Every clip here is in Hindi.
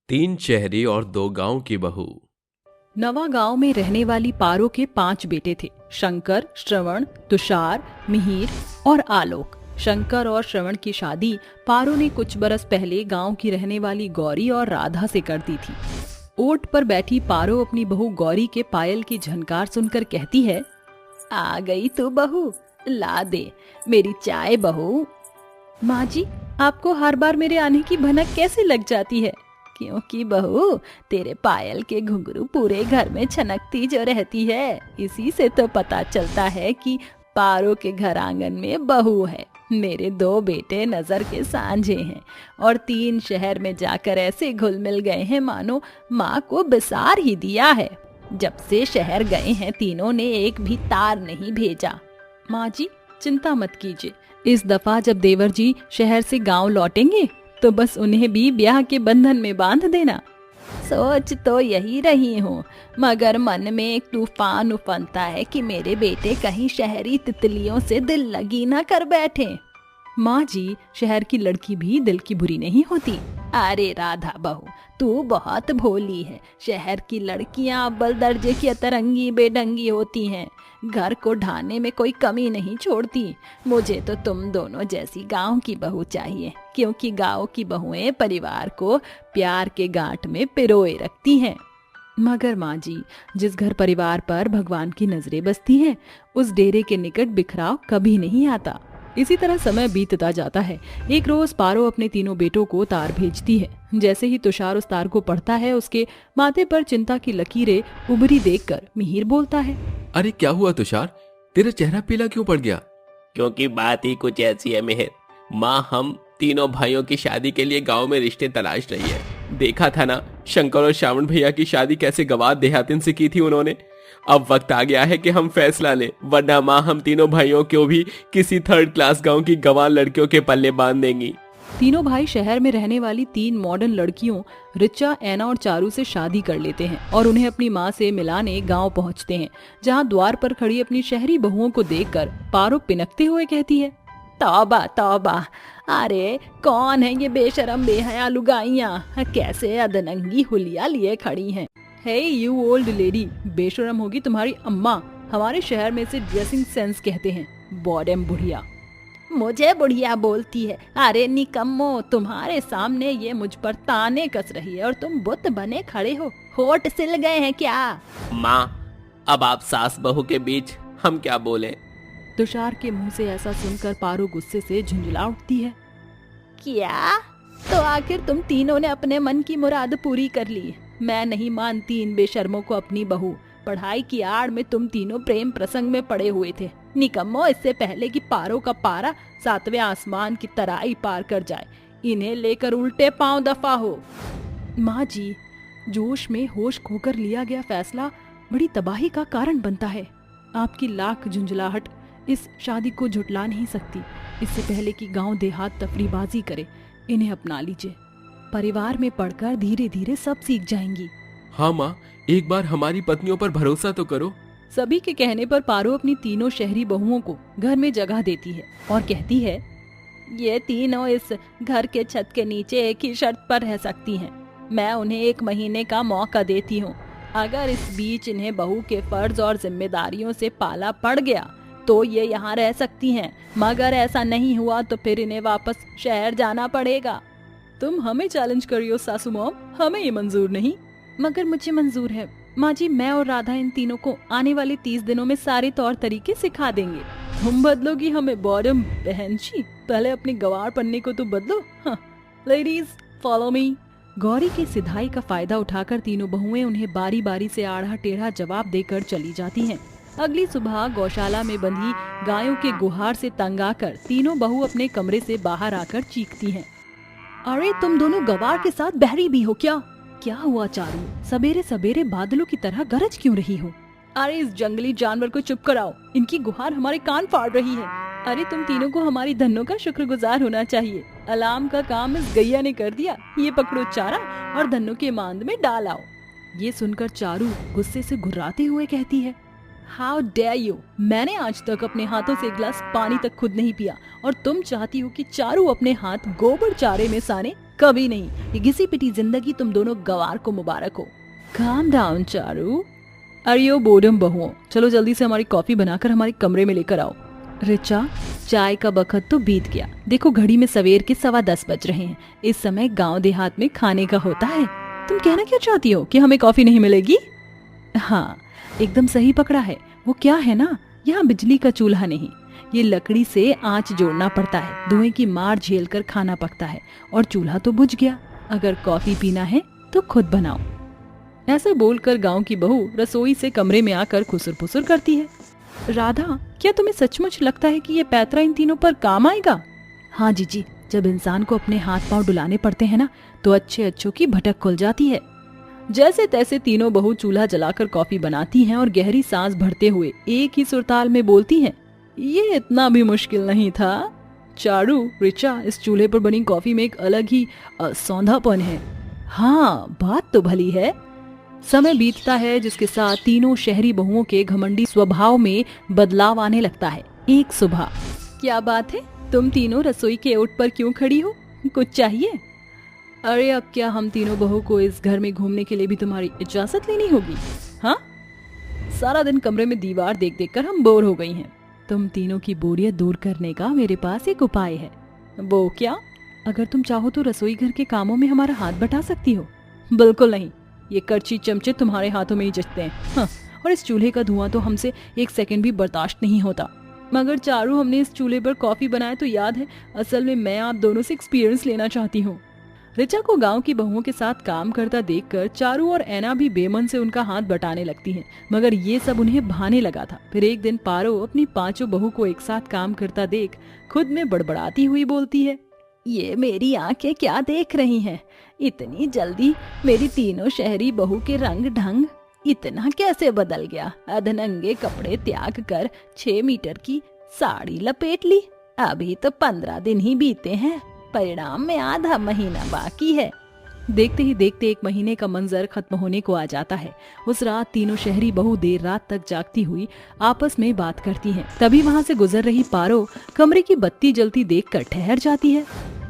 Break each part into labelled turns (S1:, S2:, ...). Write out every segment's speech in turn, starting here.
S1: तीन शहरी और दो गांव की बहू।
S2: नवा गांव में रहने वाली पारो के 5 बेटे थे। शंकर, श्रवण, तुषार, मिहिर और आलोक। शंकर और श्रवण की शादी पारो ने कुछ बरस पहले गांव की रहने वाली गौरी और राधा से कर दी थी। ओट पर बैठी पारो अपनी बहू गौरी के पायल की झनकार सुनकर कहती है, आ गई तू बहू, ला दे मेरी चाय बहू। माँ जी, आपको हर बार मेरे आने की भनक कैसे लग जाती है? क्योंकि बहू, तेरे पायल के घुंघरू पूरे घर में छनकती जो रहती है, इसी से तो पता चलता है कि पारो के घर आंगन में बहू है। मेरे 2 बेटे नजर के सांझे हैं और 3 शहर में जाकर ऐसे घुल मिल गए हैं मानो माँ को बिसार ही दिया है। जब से शहर गए हैं तीनों ने एक भी तार नहीं भेजा। माँ जी, चिंता मत कीजिए, इस दफा जब देवर जी शहर से गांव लौटेंगे तो बस उन्हें भी ब्याह के बंधन में बांध देना। सोच तो यही रही हूँ, मगर मन में एक तूफान उफनता है कि मेरे बेटे कहीं शहरी तितलियों से दिल लगी ना कर बैठे। माँ जी, शहर की लड़की भी दिल की बुरी नहीं होती। अरे राधा बहू, तू बहुत भोली है। शहर की लड़कियाँ अव्वल दर्जे की अतरंगी बेढंगी होती हैं, घर को ढाने में कोई कमी नहीं छोड़ती। मुझे तो तुम दोनों जैसी गांव की बहू चाहिए, क्योंकि गांव की बहुएं परिवार को प्यार के गांठ में पिरोए रखती हैं। मगर माँ जी, जिस घर परिवार पर भगवान की नजरें बसती हैं, उस डेरे के निकट बिखराव कभी नहीं आता। इसी तरह समय बीतता जाता है। एक रोज पारो अपने तीनों बेटों को तार भेजती है। जैसे ही तुषार उस तार को पढ़ता है, उसके माथे पर चिंता की लकीरें उभरी देखकर मिहिर बोलता है,
S1: अरे क्या हुआ तुषार, तेरा चेहरा पीला क्यों पड़ गया?
S3: क्योंकि बात ही कुछ ऐसी है मिहिर। माँ हम तीनों भाइयों की शादी के लिए गांव में रिश्ते तलाश रही है। देखा था ना शंकर और श्रावण भैया की शादी कैसे गवाह देहातिन से की थी उन्होंने। अब वक्त आ गया है कि हम फैसला लें, वरना माँ हम तीनों भाइयों को भी किसी 3rd क्लास गांव की गवाह लड़कियों के पल्ले बांध देंगी।
S2: तीनों भाई शहर में रहने वाली 3 मॉडर्न लड़कियों रिचा, ऐना और चारू से शादी कर लेते हैं और उन्हें अपनी माँ से मिलाने गांव पहुंचते हैं, जहां द्वार पर खड़ी अपनी शहरी बहुओं को देखकर पारो पिनकते हुए कहती है, तौबा तौबा, अरे कौन है ये बेशरम बेहया लुगाइयाँ, कैसे अदनंगी हुलिया लिए खड़ी हैं। हे यू ओल्ड लेडी, बेशरम होगी तुम्हारी अम्मा, हमारे शहर में से ड्रेसिंग सेंस कहते हैं, बॉडम बुढ़िया। मुझे बुढ़िया बोलती है? अरे निकम्मो, तुम्हारे सामने ये मुझ पर ताने कस रही है और तुम बुत बने खड़े हो। होठ सिल गए हैं क्या?
S3: माँ, अब आप सास बहू के बीच हम क्या बोले?
S2: तुषार के मुंह से ऐसा सुनकर पारो गुस्से से झुंझला उठती है। क्या? तो आखिर तुम तीनों ने अपने मन की मुराद पूरी कर ली। मैं नहीं मानती इन बेशर्मों को अपनी बहू। पढ़ाई की आड़ में तुम तीनों प्रेम प्रसंग में पड़े हुए थे। निकम्मो, इससे पहले कि पारो का पारा 7वें आसमान की तराई पार कर जाए, इन्हें लेकर उल्टे पांव दफा हो। माँ जी, जोश में होश खोकर लिया गया फैसला बड़ी तबाही का कारण बनता है। आपकी लाख झुंझलाहट इस शादी को झुटला नहीं सकती। इससे पहले कि गांव देहात तफरीबाजी करे, इन्हें अपना लीजिए। परिवार में पढ़कर धीरे धीरे सब सीख जाएंगी।
S1: हाँ माँ, एक बार हमारी पत्नियों पर भरोसा तो करो।
S2: सभी के कहने पर पारो अपनी तीनों शहरी बहुओं को घर में जगह देती है और कहती है, ये तीनों इस घर के छत के नीचे एक ही शर्त पर रह सकती हैं। मैं उन्हें 1 महीने का मौका देती हूँ। अगर इस बीच इन्हें बहू के फर्ज और जिम्मेदारियों से पाला पड़ गया तो ये यहाँ रह सकती हैं, मगर ऐसा नहीं हुआ तो फिर इन्हें वापस शहर जाना पड़ेगा। तुम हमें चैलेंज करियो सासू मॉम, हमें ये मंजूर नहीं। मगर मुझे मंजूर है माँ जी। मैं और राधा इन तीनों को आने वाले 30 दिनों में सारे तौर तरीके सिखा देंगे। तुम बदलोगी हमें बॉडम बहन जी, पहले अपनी गवार पन्ने को तो बदलो। Ladies follow me. गौरी की सिधाई का फायदा उठाकर तीनों बहुएं उन्हें बारी बारी से आड़ा टेढ़ा जवाब देकर चली जाती हैं। अगली सुबह गौशाला में बंधी गायों के गुहार से तंग आकर तीनों बहू अपने कमरे से बाहर आकर चीखती हैं, अरे तुम दोनों गवार के साथ बहरी भी हो क्या? क्या हुआ चारू, सवेरे सवेरे बादलों की तरह गरज क्यों रही हो? अरे इस जंगली जानवर को चुप कराओ, इनकी गुहार हमारे कान फाड़ रही है। अरे तुम तीनों को हमारी धनों का शुक्रगुजार होना चाहिए। अलार्म का काम इस गैया ने कर दिया। ये पकड़ो चारा और धनों के मांद में डाल आओ। ये सुनकर चारू गुस्से से घुर्राते हुए कहती है, हाउ डेयर यू, मैंने आज तक अपने हाथों से 1 गिलास पानी तक खुद नहीं पिया और तुम चाहती हो कि चारू अपने हाथ गोबर चारे में साने? कभी नहीं। ये घिसी पिटी जिंदगी तुम दोनों गवार को मुबारक हो। Calm down Charu. अरे ओ बोडम बहुओं, चलो जल्दी से हमारी कॉफी बनाकर हमारे कमरे में लेकर आओ। रिचा, चाय का बखत तो बीत गया। देखो घड़ी में सवेर के 10:15 बज रहे हैं। इस समय गांव देहात में खाने का होता है। तुम कहना क्या चाहती हो कि हमें कॉफी नहीं मिलेगी? हाँ, एकदम सही पकड़ा है। वो क्या है ना, यहाँ बिजली का चूल्हा नहीं, ये लकड़ी से आंच जोड़ना पड़ता है। धुएं की मार झेल कर खाना पकता है और चूल्हा तो बुझ गया। अगर कॉफी पीना है तो खुद बनाओ। ऐसा बोलकर गांव की बहू रसोई से कमरे में आकर खुसुर फुसुर करती है। राधा, क्या तुम्हें सचमुच लगता है कि ये पैतरा इन तीनों पर काम आएगा? हाँ जीजी, जब इंसान को अपने हाथ पांव डुलाने पड़ते हैं ना, तो अच्छे अच्छों की भटक खुल जाती है। जैसे तैसे तीनों बहू चूल्हा जलाकर कॉफी बनाती हैं और गहरी सांस भरते हुए एक ही सुरताल में बोलती हैं, ये इतना भी मुश्किल नहीं था। चारू, रिचा, इस चूल्हे पर बनी कॉफी में एक अलग ही सौंधापन है। हाँ, बात तो भली है। समय बीतता है जिसके साथ तीनों शहरी बहुओं के घमंडी स्वभाव में बदलाव आने लगता है। एक सुबह, क्या बात है, तुम तीनों रसोई के ओट पर क्यों खड़ी हो? कुछ चाहिए? अरे अब क्या हम तीनों बहू को इस घर में घूमने के लिए भी तुम्हारी इजाजत लेनी होगी? हाँ, सारा दिन कमरे में दीवार देख देख कर हम बोर हो गई हैं। तुम तीनों की बोरियत दूर करने का मेरे पास एक उपाय है। वो क्या? अगर तुम चाहो तो रसोई घर के कामों में हमारा हाथ बटा सकती हो। बिल्कुल नहीं, ये करछी चमचे तुम्हारे हाथों में ही जचते हैं। हाँ, और इस चूल्हे का धुआं तो हमसे एक सेकंड भी बर्दाश्त नहीं होता। मगर चारू, हमने इस चूल्हे पर कॉफी बनाया तो याद है, असल में मैं आप दोनों से एक्सपीरियंस लेना चाहती हूँ। रिचा को गांव की बहुओं के साथ काम करता देखकर चारू और ऐना भी बेमन से उनका हाथ बटाने लगती हैं, मगर ये सब उन्हें भाने लगा था। फिर एक दिन पारो अपनी पांचों बहू को एक साथ काम करता देख खुद में बड़बड़ाती हुई बोलती है, ये मेरी आंखें क्या देख रही हैं? इतनी जल्दी मेरी तीनों शहरी बहू के रंग ढंग इतना कैसे बदल गया? अधनंगे कपड़े त्याग कर 6 मीटर की साड़ी लपेट ली। अभी तो 15 दिन ही बीते हैं, परिणाम में आधा महीना बाकी है। देखते ही देखते 1 महीने का मंजर खत्म होने को आ जाता है। उस रात तीनों शहरी बहू देर रात तक जागती हुई आपस में बात करती हैं। तभी वहाँ से गुजर रही पारो कमरे की बत्ती जलती देखकर ठहर जाती है।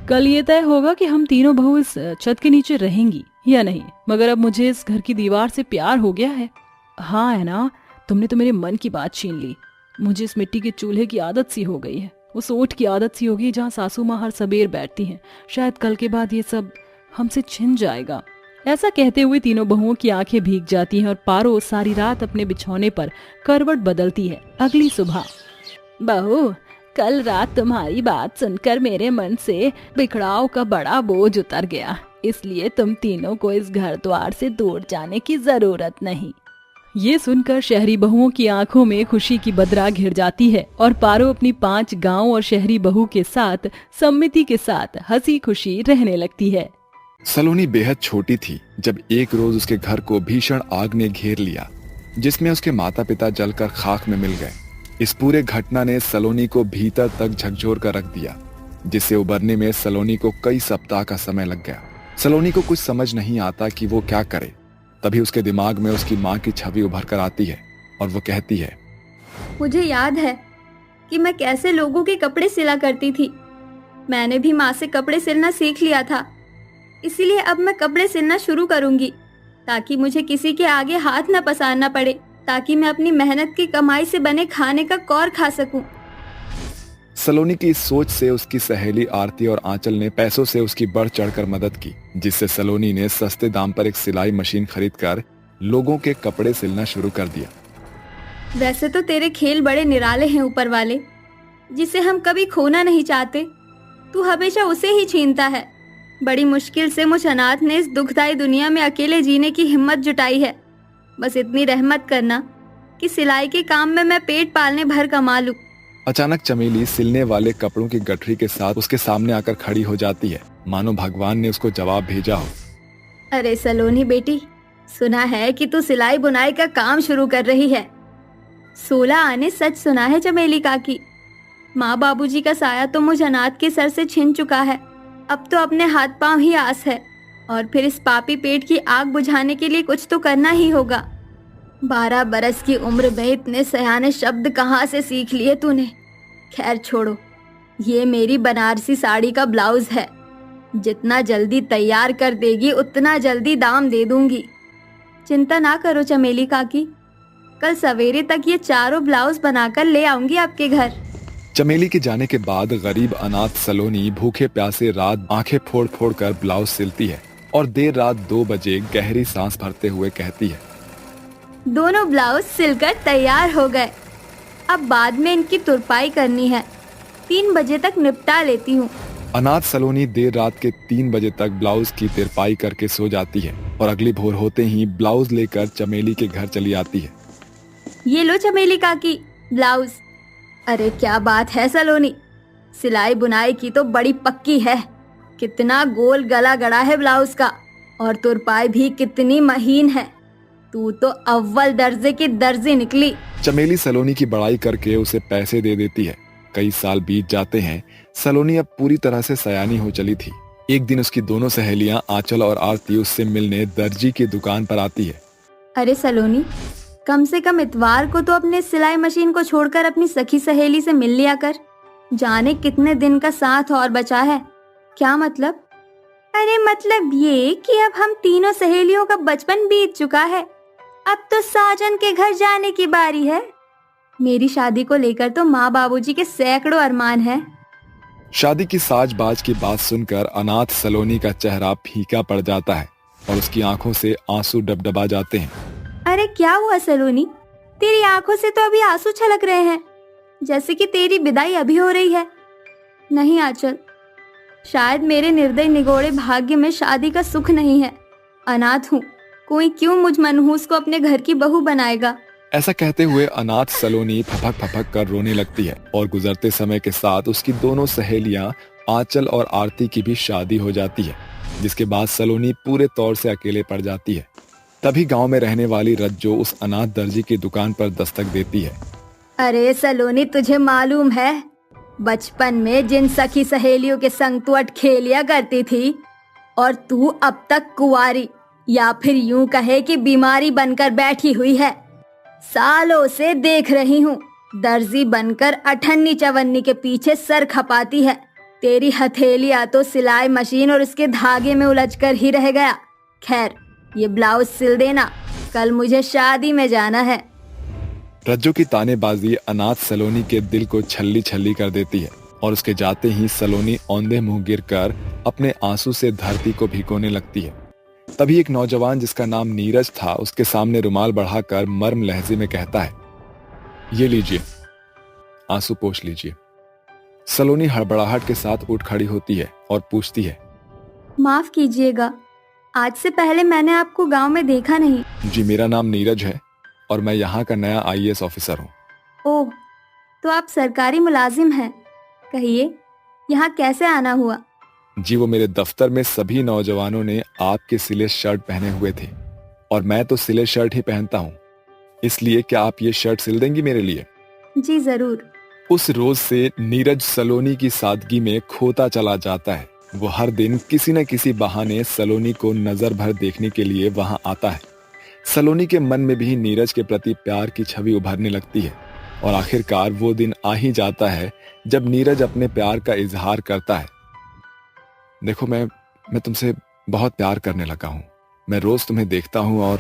S2: कल ये तय होगा कि हम तीनों बहू इस छत के नीचे रहेंगी या नहीं, मगर अब मुझे इस घर की दीवार से प्यार हो गया है। हाँ है ना, तुमने तो मेरे मन की बात छीन ली। मुझे इस मिट्टी के चूल्हे की आदत सी हो गई है, उस ओट की आदत सी होगी जहाँ सासू माँ हर सबेर बैठती हैं। शायद कल के बाद ये सब हमसे छिन जाएगा। ऐसा कहते हुए तीनों बहुओं की आंखें भीग जाती हैं और पारो सारी रात अपने बिछौने पर करवट बदलती है। अगली सुबह, बहू, कल रात तुम्हारी बात सुनकर मेरे मन से बिखड़ाव का बड़ा बोझ उतर गया, इसलिए तुम तीनों को इस घर द्वार से दूर जाने की जरूरत नहीं। ये सुनकर शहरी बहुओं की आंखों में खुशी की बदरा घिर जाती है और पारो अपनी 5 गांव और शहरी बहू के साथ सम्मिति के साथ हंसी खुशी रहने लगती है।
S4: सलोनी बेहद छोटी थी जब एक रोज उसके घर को भीषण आग ने घेर लिया, जिसमें उसके माता पिता जलकर खाक में मिल गए। इस पूरे घटना ने सलोनी को भीतर तक झकझोर कर रख दिया, जिससे उबरने में सलोनी को कई सप्ताह का समय लग गया। सलोनी को कुछ समझ नहीं आता कि वो क्या करे। तभी उसके दिमाग में उसकी माँ की छवि उभर कर आती है और वो कहती है,
S5: मुझे याद है कि मैं कैसे लोगों के कपड़े सिला करती थी। मैंने भी माँ से कपड़े सिलना सीख लिया था, इसीलिए अब मैं कपड़े सिलना शुरू करूंगी ताकि मुझे किसी के आगे हाथ न पसारना पड़े, ताकि मैं अपनी मेहनत की कमाई से बने खाने का कौर खा सकूं।
S4: सलोनी की इस सोच से उसकी सहेली आरती और आंचल ने पैसों से उसकी बढ़ चढ़कर मदद की, जिससे सलोनी ने सस्ते दाम पर एक सिलाई मशीन खरीदकर लोगों के कपड़े सिलना शुरू कर दिया।
S5: वैसे तो तेरे खेल बड़े निराले हैं ऊपर वाले, जिसे हम कभी खोना नहीं चाहते। तू हमेशा उसे ही छीनता है। बड़ी मुश्किल से मुझ अनाथ ने इस दुखदाई दुनिया में अकेले जीने की हिम्मत जुटाई है। बस इतनी रहमत करना कि सिलाई के काम में मैं पेट पालने भर कमा लूं।
S4: अचानक चमेली सिलने वाले कपड़ों की गठरी के साथ उसके सामने आकर खड़ी हो जाती है, मानो भगवान ने उसको जवाब भेजा हो।
S5: अरे सलोनी बेटी, सुना है कि तू सिलाई बुनाई का काम शुरू कर रही है। 16 आने सच सुना है चमेली काकी। माँ बाबूजी का साया तो मुझ अनाथ के सर से छिन चुका है। अब तो अपने हाथ पांव ही आस है, और फिर इस पापी पेट की आग बुझाने के लिए कुछ तो करना ही होगा। 12 बरस की उम्र में इतने सयाने शब्द कहाँ से सीख लिए तूने? खैर छोड़ो, ये मेरी बनारसी साड़ी का ब्लाउज है। जितना जल्दी तैयार कर देगी उतना जल्दी दाम दे दूंगी। चिंता ना करो चमेली काकी, कल सवेरे तक ये चारों ब्लाउज बनाकर ले आऊंगी आपके घर।
S4: चमेली के जाने के बाद गरीब अनाथ सलोनी भूखे प्यासे रात आंखें फोड़ फोड़ कर ब्लाउज सिलती है और देर रात 2 बजे गहरी सांस भरते हुए कहती है,
S5: दोनों ब्लाउज सिलकर तैयार हो गए। अब बाद में इनकी तुरपाई करनी है, 3 बजे तक निपटा लेती हूँ।
S4: अनाथ सलोनी देर रात के 3 बजे तक ब्लाउज की तिरपाई करके सो जाती है और अगली भोर होते ही ब्लाउज लेकर चमेली के घर चली आती है।
S5: ये लो चमेली काकी ब्लाउज। अरे क्या बात है सलोनी, सिलाई बुनाई की तो बड़ी पक्की है। कितना गोल गला गड़ा है ब्लाउज का और तुरपाई भी कितनी महीन है। तू तो अव्वल दर्जे की दर्जी निकली।
S4: चमेली सलोनी की बड़ाई करके उसे पैसे दे देती है। कई साल बीत जाते हैं। सलोनी अब पूरी तरह से सयानी हो चली थी। एक दिन उसकी दोनों सहेलियां आंचल और आरती उससे मिलने दर्जी की दुकान पर आती है।
S5: अरे सलोनी, कम से कम इतवार को तो अपने सिलाई मशीन को छोड़कर अपनी सखी सहेली से मिल लिया कर। जाने कितने दिन का साथ और बचा है। क्या मतलब? अरे मतलब ये कि अब हम तीनों सहेलियों का बचपन बीत चुका है। अब तो साजन के घर जाने की बारी है। मेरी शादी को लेकर तो माँ बाबूजी के सैकड़ों अरमान हैं।
S4: शादी की साज-बाज की बात सुनकर अनाथ सलोनी का चेहरा फीका पड़ जाता है और उसकी आंखों से आंसू डबडबा जाते हैं।
S5: अरे क्या हुआ सलोनी? तेरी आंखों से तो अभी आंसू छलक रहे हैं, जैसे कि तेरी विदाई अभी हो रही है। नहीं आंचल, शायद मेरे निर्दय निगोड़े भाग्य में शादी का सुख नहीं है। अनाथ हूँ, कोई क्यों मुझ मनहूस को अपने घर की बहू बनाएगा।
S4: ऐसा कहते हुए अनाथ सलोनी फपक फपक कर रोने लगती है और गुजरते समय के साथ उसकी दोनों सहेलियां आंचल और आरती की भी शादी हो जाती है, जिसके बाद सलोनी पूरे तौर से अकेले पड़ जाती है। तभी गांव में रहने वाली रज्जो उस अनाथ दर्जी की दुकान पर दस्तक देती है।
S5: अरे सलोनी, तुझे मालूम है बचपन में जिन सखी सहेलियों के संग तू अट खेलिया करती थी और तू अब तक कुंवारी या फिर यूं कहे कि बीमारी बनकर बैठी हुई है। सालों से देख रही हूँ दर्जी बनकर अठन्नी चवन्नी के पीछे सर खपाती है। तेरी हथेलियां तो सिलाई मशीन और उसके धागे में उलझकर ही रह गया। खैर, ये ब्लाउज सिल देना, कल मुझे शादी में जाना है।
S4: रज्जो की तानेबाजी अनाथ सलोनी के दिल को छल्ली छल्ली कर देती है और उसके जाते ही सलोनी औंधे मुंह गिरकर अपने आंसू से धरती को भिगोने लगती है। तभी एक नौजवान जिसका नाम नीरज था उसके सामने रुमाल बढ़ाकर मर्म लहजे में कहता है, ये लीजिए, आंसू पोंछ लीजिए। सलोनी हड़बड़ाहट के साथ उठ खड़ी होती है और पूछती है,
S5: माफ कीजिएगा, आज से पहले मैंने आपको गांव में देखा नहीं।
S4: जी, मेरा नाम नीरज है और मैं यहाँ का नया IAS ऑफिसर हूँ।
S5: ओह, तो आप सरकारी मुलाजिम हैं। कहिए, यहाँ कैसे आना हुआ?
S4: जी, वो मेरे दफ्तर में सभी नौजवानों ने आपके सिले शर्ट पहने हुए थे और मैं तो सिले शर्ट ही पहनता हूँ, इसलिए क्या आप ये शर्ट सिल देंगी मेरे लिए?
S5: जी जरूर।
S4: उस रोज से नीरज सलोनी की सादगी में खोता चला जाता है। वो हर दिन किसी न किसी बहाने सलोनी को नजर भर देखने के लिए वहां आता है। सलोनी के मन में भी नीरज के प्रति प्यार की छवि उभरने लगती है और आखिरकार वो दिन आ ही जाता है जब नीरज अपने प्यार का इजहार करता है। देखो, मैं तुमसे बहुत प्यार करने लगा हूँ। मैं रोज तुम्हें देखता हूँ और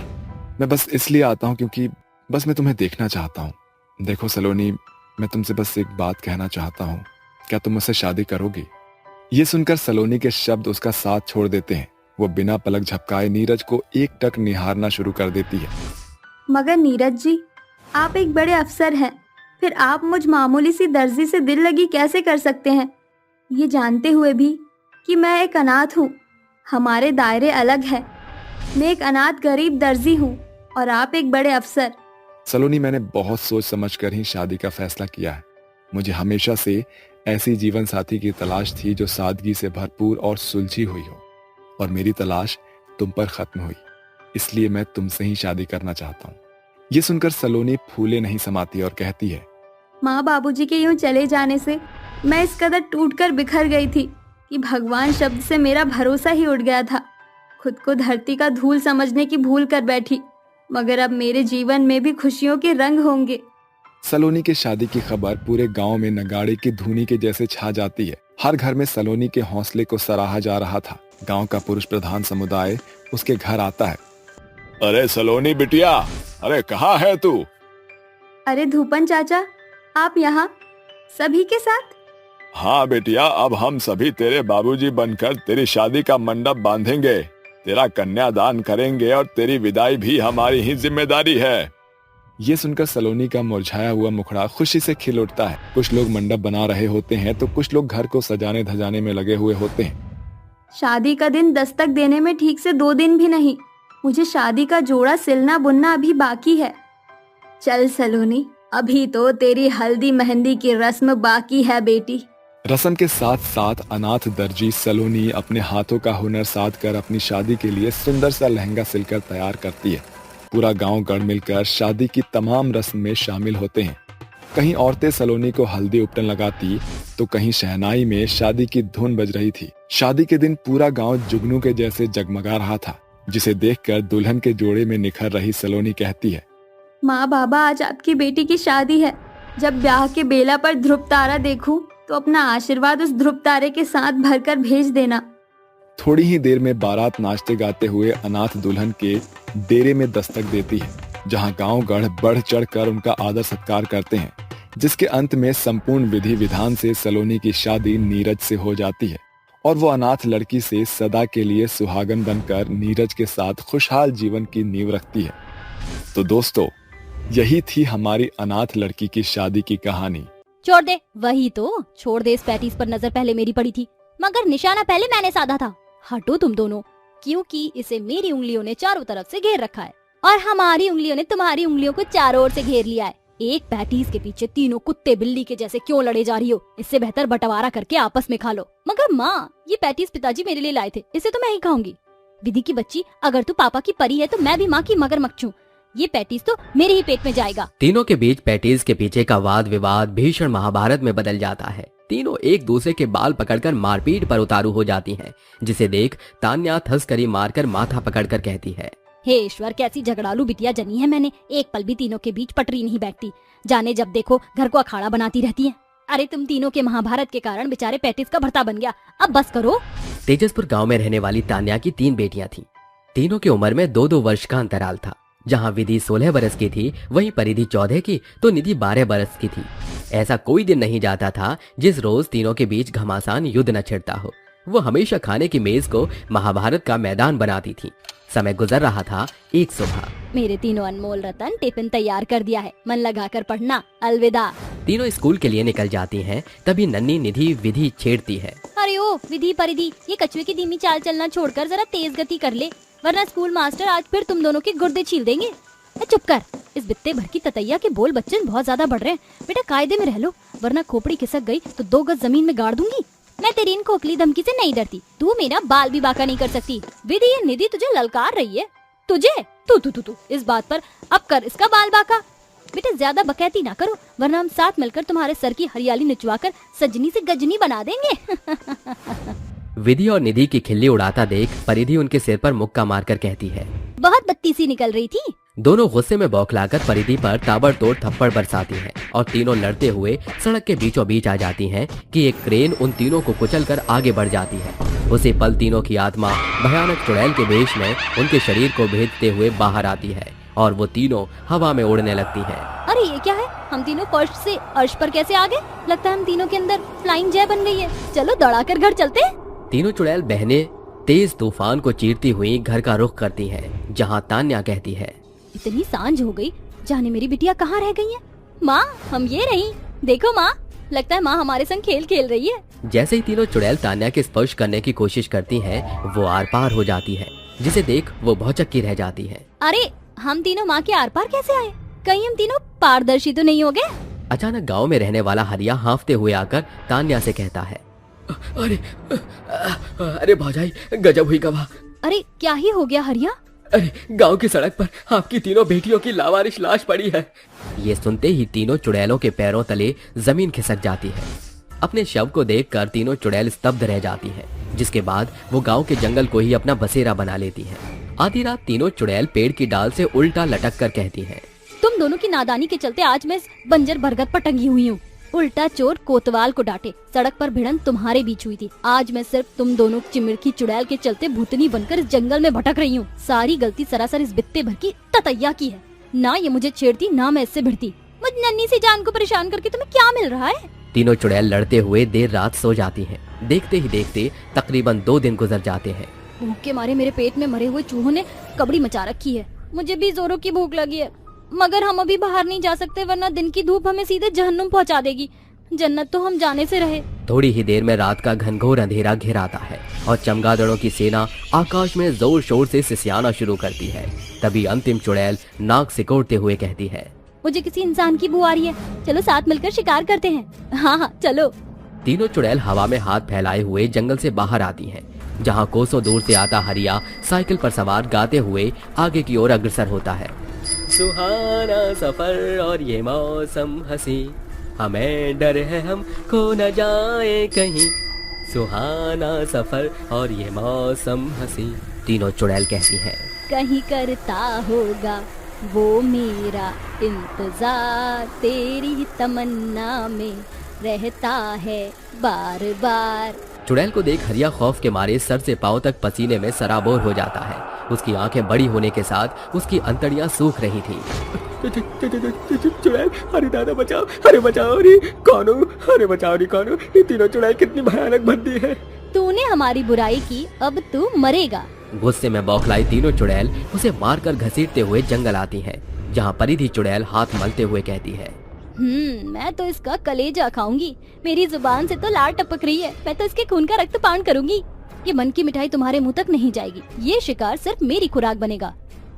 S4: मैं बस इसलिए आता हूँ क्योंकि बस मैं तुम्हें देखना चाहता हूँ। देखो सलोनी, मैं तुमसे बस एक बात कहना चाहता हूँ, क्या तुम मुझसे शादी करोगी? ये सुनकर सलोनी के शब्द उसका साथ छोड़ देते हैं। वो बिना पलक झपकाए नीरज को एक टक निहारना शुरू कर देती है।
S5: मगर नीरज जी, आप एक बड़े अफसर हैं, फिर आप मुझ मामूली सी दर्जी से दिल लगी कैसे कर सकते हैं, ये जानते हुए भी कि मैं एक अनाथ हूँ। हमारे दायरे अलग है। मैं एक अनाथ गरीब दर्जी हूँ और आप एक बड़े अफसर।
S4: सलोनी, मैंने बहुत सोच समझ कर ही शादी का फैसला किया है। मुझे हमेशा से ऐसी जीवन साथी की तलाश थी जो सादगी से भरपूर और सुलझी हुई हो, और मेरी तलाश तुम पर खत्म हुई, इसलिए मैं तुमसे ही शादी करना चाहता हूँ। ये सुनकर सलोनी फूले नहीं समाती और कहती है,
S5: माँ बाबूजी के यूं चले जाने से मैं इस कदर टूटकर बिखर गई थी कि भगवान शब्द से मेरा भरोसा ही उठ गया था। खुद को धरती का धूल समझने की भूल कर बैठी, मगर अब मेरे जीवन में भी खुशियों के रंग होंगे।
S4: सलोनी के शादी की खबर पूरे गांव में नगाड़े की धुनी के जैसे छा जाती है हर घर में सलोनी के हौसले को सराहा जा रहा था। गांव का पुरुष प्रधान समुदाय उसके घर आता है। अरे सलोनी बिटिया, अरे कहाँ है तू?
S5: अरे धूपन चाचा, आप यहाँ सभी के साथ?
S4: हाँ बेटिया, अब हम सभी तेरे बाबूजी बनकर तेरी शादी का मंडप बांधेंगे, तेरा कन्यादान करेंगे और तेरी विदाई भी हमारी ही जिम्मेदारी है। ये सुनकर सलोनी का मुरझाया हुआ मुखड़ा खुशी से खिल उठता है। कुछ लोग मंडप बना रहे होते हैं तो कुछ लोग घर को सजाने धजाने में लगे हुए होते हैं।
S5: शादी का दिन दस्तक देने में ठीक से 2 दिन भी नहीं, मुझे शादी का जोड़ा सिलना बुनना अभी बाकी है। चल सलोनी, अभी तो तेरी हल्दी मेहंदी की रस्म बाकी है बेटी।
S4: रस्म के साथ साथ अनाथ दर्जी सलोनी अपने हाथों का हुनर साध कर अपनी शादी के लिए सुंदर सा लहंगा सिलकर तैयार करती है। पूरा गांव गढ़ मिलकर शादी की तमाम रस्म में शामिल होते हैं। कहीं औरतें सलोनी को हल्दी उपटन लगाती तो कहीं शहनाई में शादी की धुन बज रही थी। शादी के दिन पूरा गांव जुगनू के जैसे जगमगा रहा था, जिसे देखकर दुल्हन के जोड़े में निखर रही सलोनी कहती है,
S5: माँ बाबा, आज आपकी बेटी की शादी है। जब ब्याह के बेला पर ध्रुव तारा देखूं तो अपना आशीर्वाद उस ध्रुव तारे के साथ भरकर भेज देना।
S4: थोड़ी ही देर में बारात नाचते गाते हुए अनाथ दुल्हन के डेरे में दस्तक देती है, जहां गांव गढ़ बढ़ चढ़ कर उनका आदर सत्कार करते हैं, जिसके अंत में संपूर्ण विधि विधान से सलोनी की शादी नीरज से हो जाती है और वो अनाथ लड़की से सदा के लिए सुहागन बनकर नीरज के साथ खुशहाल जीवन की नींव रखती है। तो दोस्तों, यही थी हमारी अनाथ लड़की की शादी की कहानी।
S6: छोड़ दे, वही तो, छोड़ दे। इस पैटीज पर नजर पहले मेरी पड़ी थी, मगर निशाना पहले मैंने साधा था। हटो तुम दोनों, क्योंकि इसे मेरी उंगलियों ने चारों तरफ से घेर रखा है और हमारी उंगलियों ने तुम्हारी उंगलियों को चारों ओर से घेर लिया है। एक पैटीज के पीछे तीनों कुत्ते बिल्ली के जैसे क्यों लड़े जा रही हो? इससे बेहतर बंटवारा करके आपस में खा लो। मगर माँ, ये पैटीज पिताजी मेरे लिए लाए थे, इसे तो मैं ही खाऊंगी। विधि की बच्ची, अगर तू पापा की परी है तो मैं भी माँ की मगरमच्छ हूँ। ये पैटीज तो मेरे ही पेट में जाएगा।
S3: तीनों के बीच पैटीज के पीछे का वाद विवाद भीषण महाभारत में बदल जाता है। तीनों एक दूसरे के बाल पकड़कर मारपीट पर उतारू हो जाती हैं, जिसे देख तान्या थसकरी मारकर माथा पकड़कर कहती है,
S6: हे ईश्वर, कैसी झगड़ालू बिटिया जनी है मैंने। एक पल भी तीनों के बीच पटरी नहीं बैठती, जाने जब देखो घर को अखाड़ा बनाती रहती है। अरे तुम तीनों के महाभारत के कारण बेचारे पैटीज का भरता बन गया, अब बस करो।
S3: तेजसपुर गांव में रहने वाली तान्या की 3 बेटियां थीं। तीनों की उम्र में 2-2 वर्ष का अंतराल था। जहां विधि 16 बरस की थी, वहीं परिधि 14 की तो निधि 12 बरस की थी। ऐसा कोई दिन नहीं जाता था जिस रोज तीनों के बीच घमासान युद्ध न छिड़ता हो। वो हमेशा खाने की मेज को महाभारत का मैदान बनाती थी। समय गुजर रहा था। एक सुबह,
S6: मेरे तीनों अनमोल रतन, टिफिन तैयार कर दिया है, मन लगाकर पढ़ना, अलविदा।
S3: तीनों स्कूल के लिए निकल जाती हैं। तभी नन्ही निधि विधि छेड़ती है,
S6: अरे ओ विधि परिधि, ये कछुए की धीमी चाल चलना छोड़कर जरा तेज गति कर ले, वरना स्कूल मास्टर आज फिर तुम दोनों के गुर्दे छील देंगे। चुप कर, इस बित्ते भर की ततैया के बोल बच्चन बहुत ज्यादा बढ़ रहे हैं। बेटा कायदे में रह लो, वरना खोपड़ी खिसक गई तो 2 गज जमीन में गाड़ दूंगी। मैं तेरी इन खोखली धमकी से नहीं डरती, तू मेरा बाल भी बाका नहीं कर सकती। विधि, ये निधि तुझे ललकार रही है। तुझे तू इस बात पर अब कर इसका बाल बाका। बेटा ज्यादा बकैती ना करो, वरना हम साथ मिलकर तुम्हारे सर की हरियाली निचवाकर सजनी से गजनी बना देंगे।
S3: विधि और निधि की खिल्ली उड़ाता देख परिधि उनके सिर पर मुक्का मारकर कहती है,
S6: बहुत बत्ती सी निकल रही थी।
S3: दोनों गुस्से में बौखलाकर परिधि पर ताबड़तोड़ थप्पड़ बरसाती हैं और तीनों लड़ते हुए सड़क के बीचों बीच आ जाती हैं कि एक क्रेन उन तीनों को कुचलकर आगे बढ़ जाती है। उसी पल तीनों की आत्मा भयानक चुड़ैल के वेश में उनके शरीर को भेदते हुए बाहर आती है और वो तीनों हवा में उड़ने लगती है।
S6: अरे ये क्या है, हम तीनों फर्श से अर्श पर कैसे आ गए? लगता है हम तीनों के अंदर फ्लाइंग जय बन गई है। चलो दौड़ाकर घर चलते हैं।
S3: तीनों चुड़ैल बहनें तेज तूफान को चीरती हुई घर का रुख करती हैं, जहां तान्या कहती है,
S6: इतनी सांझ हो गई, जाने मेरी बिटिया कहाँ रह गई है? माँ, हम ये रही, देखो माँ, लगता है माँ हमारे संग खेल खेल रही है।
S3: जैसे ही तीनों चुड़ैल तान्या के स्पर्श करने की कोशिश करती हैं, वो आर पार हो जाती है, जिसे देख वो भौचक्की रह जाती है।
S6: अरे हम तीनों माँ के आर पार कैसे आए? कहीं हम तीनों पारदर्शी तो नहीं हो गए?
S3: अचानक गांव में रहने वाला हरिया हांफते हुए आकर तान्या से कहता है, अरे भौजाई, गजब हुई गवाह।
S6: अरे क्या ही हो गया हरिया?
S1: अरे गांव की सड़क पर आपकी तीनों बेटियों की लावारिश लाश पड़ी है।
S3: ये सुनते ही तीनों चुड़ैलों के पैरों तले जमीन खिसक जाती है। अपने शव को देखकर तीनों चुड़ैल स्तब्ध रह जाती हैं, जिसके बाद वो गांव के जंगल को ही अपना बसेरा बना लेती हैं। आधी रात तीनों चुड़ैल पेड़ की डाल से उल्टा लटक कर कहती हैं,
S6: तुम दोनों की नादानी के चलते आज मैं इस बंजर बरगद पर टंगी हुई हूँ। उल्टा चोर कोतवाल को डांटे। सड़क पर भिड़न तुम्हारे बीच हुई थी। आज मैं सिर्फ तुम दोनों चिमिरकी चुड़ैल के चलते भूतनी बनकर इस जंगल में भटक रही हूँ। सारी गलती सरासर इस बित्ते भर की ततैया की है। ना ये मुझे छेड़ती, ना मैं इससे भिड़ती। मुझ नन्ही सी जान को परेशान करके तुम्हें क्या मिल रहा है?
S3: तीनों चुड़ैल लड़ते हुए देर रात सो जाती हैं। देखते ही देखते तकरीबन 2 दिन गुजर जाते हैं।
S6: भूख के मारे मेरे पेट में मरे हुए चूहों ने कबड़ी मचा रखी है। मुझे भी जोरों की भूख लगी है, मगर हम अभी बाहर नहीं जा सकते, वरना दिन की धूप हमें सीधे जहन्नुम पहुंचा देगी। जन्नत तो हम जाने से रहे।
S3: थोड़ी ही देर में रात का घनघोर अंधेरा घिर आता है और चमगादड़ों की सेना आकाश में जोर शोर से सिसयाना शुरू करती है। तभी अंतिम चुड़ैल नाक सिकोड़ते हुए कहती है,
S6: मुझे किसी इंसान की बू आ रही है। चलो साथ मिलकर शिकार करते हैं। हाँ हाँ चलो।
S3: तीनों चुड़ैल हवा में हाथ फैलाए हुए जंगल से बाहर आती हैं, जहां कोसों दूर से आता हरिया साइकिल पर सवार गाते हुए आगे की ओर अग्रसर होता है। सुहाना सफर और ये मौसम हंसी, हमें डर है हम खो न जाए कहीं। सुहाना सफर और ये मौसम हंसी, तीनों चुड़ैल कहती हैं।
S6: कहीं करता होगा वो मेरा इंतजार, तेरी तमन्ना में रहता है बार बार।
S3: चुड़ैल को देख हरिया खौफ के मारे सर से पांव तक पसीने में सराबोर हो जाता है। उसकी आंखें बड़ी होने के साथ उसकी अंतड़ियां सूख रही थी।
S1: चुड़ैल, अरे दादा बचाओ, अरे बचाओ रे कानू, अरे बचाओ रे कानू। ये तीनों चुड़ैल कितनी भयानक बनती है।
S6: तूने हमारी बुराई की, अब तू मरेगा।
S3: गुस्से में बौखलाई तीनों चुड़ैल उसे मारकर घसीटते हुए जंगल आती हैं, जहां परिधि चुड़ैल हाथ मलते हुए कहती है,
S6: मैं तो इसका कलेजा खाऊंगी। मेरी जुबान से तो लार टपक रही है। मैं तो इसके खून का रक्तपान करूंगी। ये मन की मिठाई तुम्हारे मुंह तक नहीं जाएगी। ये शिकार सिर्फ मेरी खुराक बनेगा।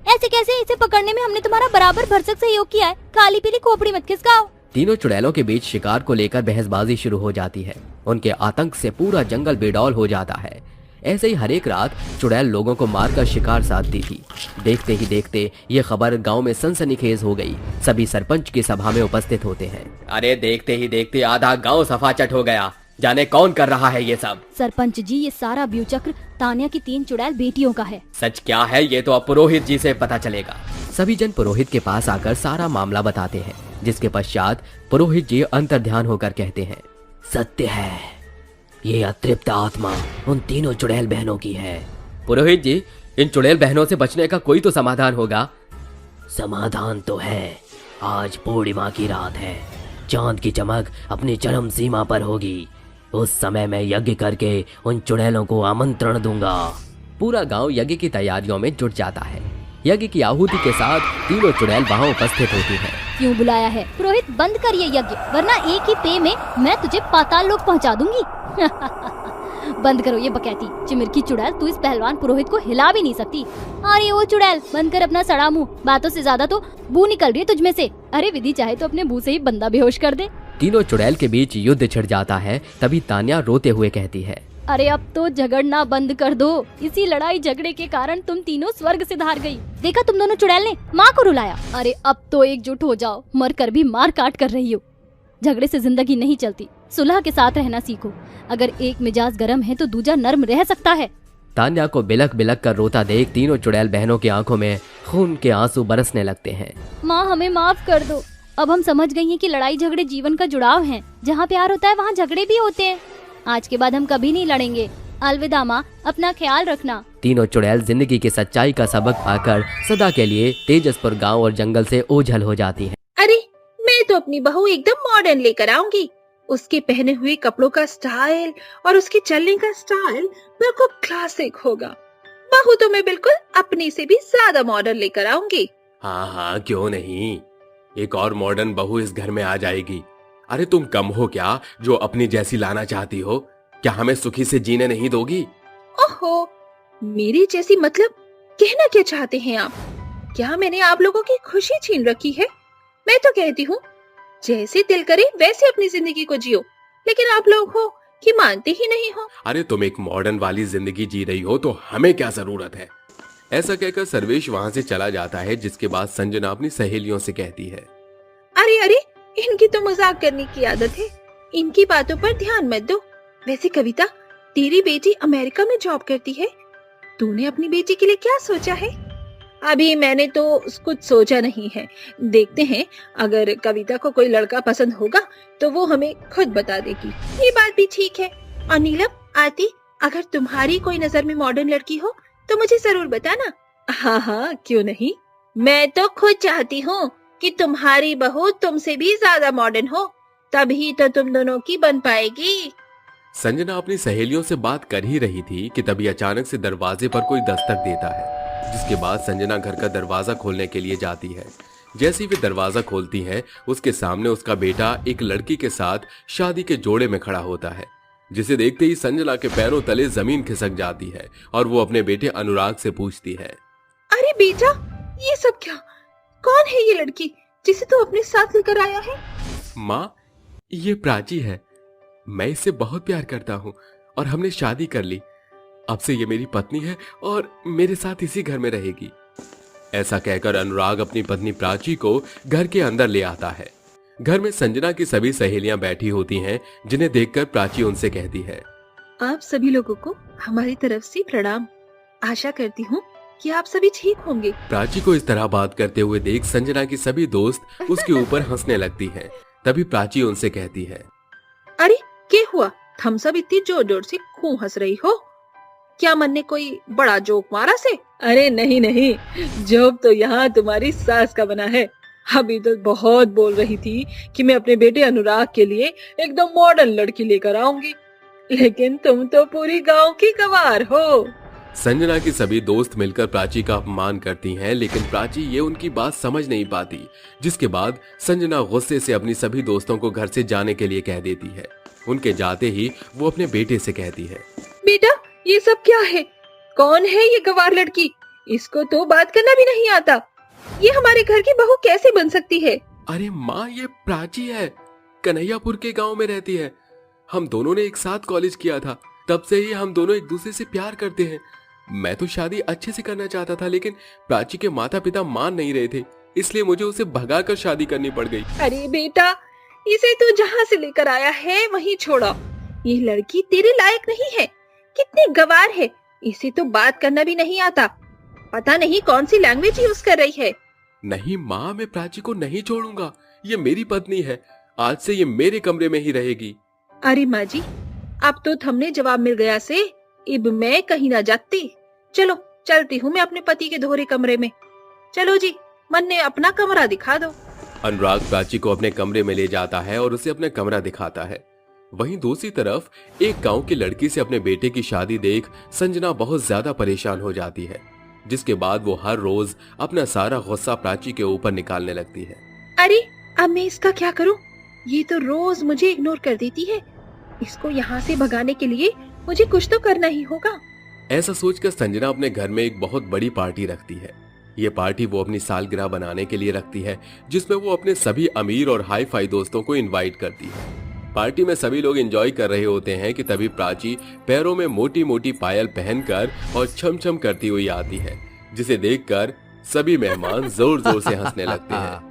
S6: ऐसे कैसे? इसे पकड़ने में हमने तुम्हारा बराबर भरसक सहयोग किया है। काली पीली खोपड़ी मत खिसकाओ।
S3: तीनों चुड़ैलों के बीच शिकार को लेकर बहसबाजी शुरू हो जाती है। उनके आतंक से पूरा जंगल बेडौल हो जाता है। ऐसे ही हर एक रात चुड़ैल लोगों को मारकर शिकार साधती थी। देखते ही देखते ये खबर गांव में सनसनीखेज हो गई। सभी सरपंच की सभा में उपस्थित होते हैं। अरे देखते ही देखते आधा गांव सफाचट हो गया। जाने कौन कर रहा है ये सब?
S6: सरपंच जी, ये सारा ब्यूचक्र तान्या की 3 चुड़ैल बेटियों का है।
S3: सच क्या है ये तो अब पुरोहित जी से पता चलेगा। सभी जन पुरोहित के पास आकर सारा मामला बताते हैं, जिसके पश्चात पुरोहित जी अंतर्ध्यान होकर कहते हैं, सत्य है, ये अतृप्त आत्मा उन तीनों चुड़ैल बहनों की है। पुरोहित जी, इन चुड़ैल बहनों से बचने का कोई तो समाधान होगा। समाधान तो है। आज पूर्णिमा की रात है, चांद की चमक अपनी चरम सीमा पर होगी। उस समय मैं यज्ञ करके उन चुड़ैलों को आमंत्रण दूंगा। पूरा गांव यज्ञ की तैयारियों में जुट जाता है। यज्ञ की आहुति के साथ तीनों चुड़ैल वहां उपस्थित होती हैं।
S6: क्यों बुलाया है? पुरोहित बंद कर ये यज्ञ, वरना एक ही पे में मैं तुझे पाताल लोक पहुंचा दूंगी। बंद करो ये बकैती। चिमिरकी चुड़ैल, तू इस पहलवान पुरोहित को हिला भी नहीं सकती। अरे ओ चुड़ैल, बंद कर अपना सड़ा मुंह। बातों से ज्यादा तो बू निकल रही है तुझमें से। अरे विधि चाहे तो अपने बू से ही बंदा बेहोश कर दे।
S3: तीनों चुड़ैल के बीच युद्ध छिड़ जाता है। तभी तान्या रोते हुए कहती है,
S6: अरे अब तो झगड़ना बंद कर दो। इसी लड़ाई झगड़े के कारण तुम तीनों स्वर्ग से धार गई। देखा तुम दोनों चुड़ैल ने माँ को रुलाया। अरे अब तो एकजुट हो जाओ, मर कर भी मार काट कर रही हो। झगड़े से जिंदगी नहीं चलती, सुलह के साथ रहना सीखो। अगर एक मिजाज गर्म है तो दूजा नर्म रह सकता है।
S3: तान्या को बिलक बिलक कर रोता देख तीनों चुड़ैल बहनों की आंखों में खून के आंसू बरसने लगते हैं।
S6: माँ हमें माफ कर दो। अब हम समझ गई हैं कि लड़ाई झगड़े जीवन का जुड़ाव है। जहाँ प्यार होता है वहाँ झगड़े भी होते हैं। आज के बाद हम कभी नहीं लड़ेंगे। अलविदा माँ, अपना ख्याल रखना।
S3: तीनों चुड़ैल जिंदगी की सच्चाई का सबक पाकर सदा के लिए तेजसपुर गांव और जंगल से ओझल हो जाती हैं।
S7: अरे मैं तो अपनी बहू एकदम मॉडर्न लेकर आऊंगी। उसके पहने हुए कपड़ों का स्टाइल और उसके चलने का स्टाइल बिल्कुल क्लासिक होगा। बहू तो मैं बिल्कुल अपने से भी ज्यादा मॉडर्न लेकर आऊंगी।
S3: हाँ हाँ क्यों नहीं, एक और मॉडर्न बहू इस घर में आ जाएगी। अरे तुम कम हो क्या जो अपनी जैसी लाना चाहती हो? क्या हमें सुखी से जीने नहीं दोगी?
S7: ओहो, मेरी जैसी मतलब कहना क्या चाहते हैं आप? क्या मैंने आप लोगों की खुशी छीन रखी है? मैं तो कहती हूँ जैसे दिल करे वैसे अपनी जिंदगी को जियो, लेकिन आप लोग हो कि मानते ही नहीं हो।
S3: अरे तुम एक मॉडर्न वाली जिंदगी जी रही हो तो हमें क्या जरूरत है? ऐसा कहकर सर्वेश वहाँ से चला जाता है, जिसके बाद संजना अपनी सहेलियों से कहती है,
S7: अरे अरे, इनकी तो मजाक करने की आदत है। इनकी बातों पर ध्यान मत दो। वैसे कविता, तेरी बेटी अमेरिका में जॉब करती है। तूने अपनी बेटी के लिए क्या सोचा है? अभी मैंने तो कुछ सोचा नहीं है। देखते हैं, अगर कविता को कोई लड़का पसंद होगा तो वो हमें खुद बता देगी। ये बात भी ठीक है। और नीलम, आरती, अगर तुम्हारी कोई नजर में मॉडर्न लड़की हो तो मुझे जरूर बताना। हाँ हाँ, क्यों नहीं। मैं तो खुद चाहती हूँ कि तुम्हारी बहू तुमसे भी ज्यादा मॉडर्न हो, तभी तो तुम दोनों की बन पाएगी।
S3: संजना अपनी सहेलियों से बात कर ही रही थी कि तभी अचानक से दरवाजे पर कोई दस्तक देता है, जिसके बाद संजना घर का दरवाजा खोलने के लिए जाती है। जैसे ही वे दरवाजा खोलती हैं, उसके सामने उसका बेटा एक लड़की के साथ शादी के जोड़े में खड़ा होता है, जिसे देखते ही संजना के पैरों तले जमीन खिसक जाती है और वो अपने बेटे अनुराग से पूछती है,
S7: अरे बेटा, ये सब क्या? कौन है ये लड़की जिसे तू अपने साथ लेकर आया है?
S3: माँ, ये प्राची है। मैं इससे बहुत प्यार करता हूँ और हमने शादी कर ली। अब से ये मेरी पत्नी है और मेरे साथ इसी घर में रहेगी। ऐसा कहकर अनुराग अपनी पत्नी प्राची को घर के अंदर ले आता है। घर में संजना की सभी सहेलियां बैठी होती हैं, जिन्हें देखकर प्राची उनसे कहती है,
S7: आप सभी लोगों को हमारी तरफ से प्रणाम। आशा करती हूँ कि आप सभी ठीक होंगे।
S3: प्राची को इस तरह बात करते हुए देख संजना की सभी दोस्त उसके ऊपर हंसने लगती हैं। तभी प्राची उनसे कहती है,
S7: अरे क्या हुआ? तुम सब इतनी जोर जोर से क्यों हंस रही हो? क्या मन ने कोई बड़ा जोक मारा से? अरे नहीं नहीं, जोक तो यहाँ तुम्हारी सास का बना है। अभी तो बहुत बोल रही थी कि मैं अपने बेटे अनुराग के लिए एकदम मॉडर्न लड़की लेकर आऊंगी, लेकिन तुम तो पूरी गांव की गवार हो।
S3: संजना की सभी दोस्त मिलकर प्राची का अपमान करती हैं, लेकिन प्राची ये उनकी बात समझ नहीं पाती, जिसके बाद संजना गुस्से से अपनी सभी दोस्तों को घर से जाने के लिए कह देती है। उनके जाते ही वो अपने बेटे से कहती है,
S7: बेटा, ये सब क्या है? कौन है ये गवार लड़की? इसको तो बात करना भी नहीं आता। ये हमारे घर की बहू कैसे बन सकती है?
S3: अरे माँ, ये प्राची है, कन्हैयापुर के गांव में रहती है। हम दोनों ने एक साथ कॉलेज किया था, तब से ही हम दोनों एक दूसरे से प्यार करते हैं। मैं तो शादी अच्छे से करना चाहता था, लेकिन प्राची के माता पिता मान नहीं रहे थे, इसलिए मुझे उसे भगाकर शादी करनी पड़ गई।
S7: अरे बेटा, इसे तू जहाँ से लेकर आया है वहीं छोड़ो। ये लड़की तेरे लायक नहीं है। कितनी गवार है, इसे तो बात करना भी नहीं आता। पता नहीं कौन सी लैंग्वेज यूज कर रही है।
S3: नहीं माँ, मैं प्राची को नहीं छोड़ूंगा। ये मेरी पत्नी है, आज से ये मेरे कमरे में ही रहेगी।
S7: अरे माँ जी, अब तो हमने जवाब मिल गया से, अब मैं कहीं ना जाती। चलो चलती हूँ मैं अपने पति के दोहरे कमरे में। चलो जी, मन ने अपना कमरा दिखा दो।
S3: अनुराग प्राची को अपने कमरे में ले जाता है और उसे अपना कमरा दिखाता है। वहीं दूसरी तरफ एक गांव की लड़की से अपने बेटे की शादी देख संजना बहुत ज्यादा परेशान हो जाती है, जिसके बाद वो हर रोज अपना सारा गुस्सा प्राची के ऊपर निकालने लगती है।
S7: अरे अब मैं इसका क्या करूं? ये तो रोज मुझे इग्नोर कर देती है। इसको यहाँ से भगाने के लिए मुझे कुछ तो करना ही होगा।
S3: ऐसा सोचकर संजना अपने घर में एक बहुत बड़ी पार्टी रखती है। ये पार्टी वो अपनी सालगिरह बनाने के लिए रखती है, जिसमें वो अपने सभी अमीर और हाई फाई दोस्तों को इनवाइट करती है। पार्टी में सभी लोग एंजॉय कर रहे होते हैं कि तभी प्राची पैरों में मोटी मोटी पायल पहनकर और छम छम करती हुई आती है, जिसे देखकर सभी मेहमान जोर जोर से हंसने लगते हैं।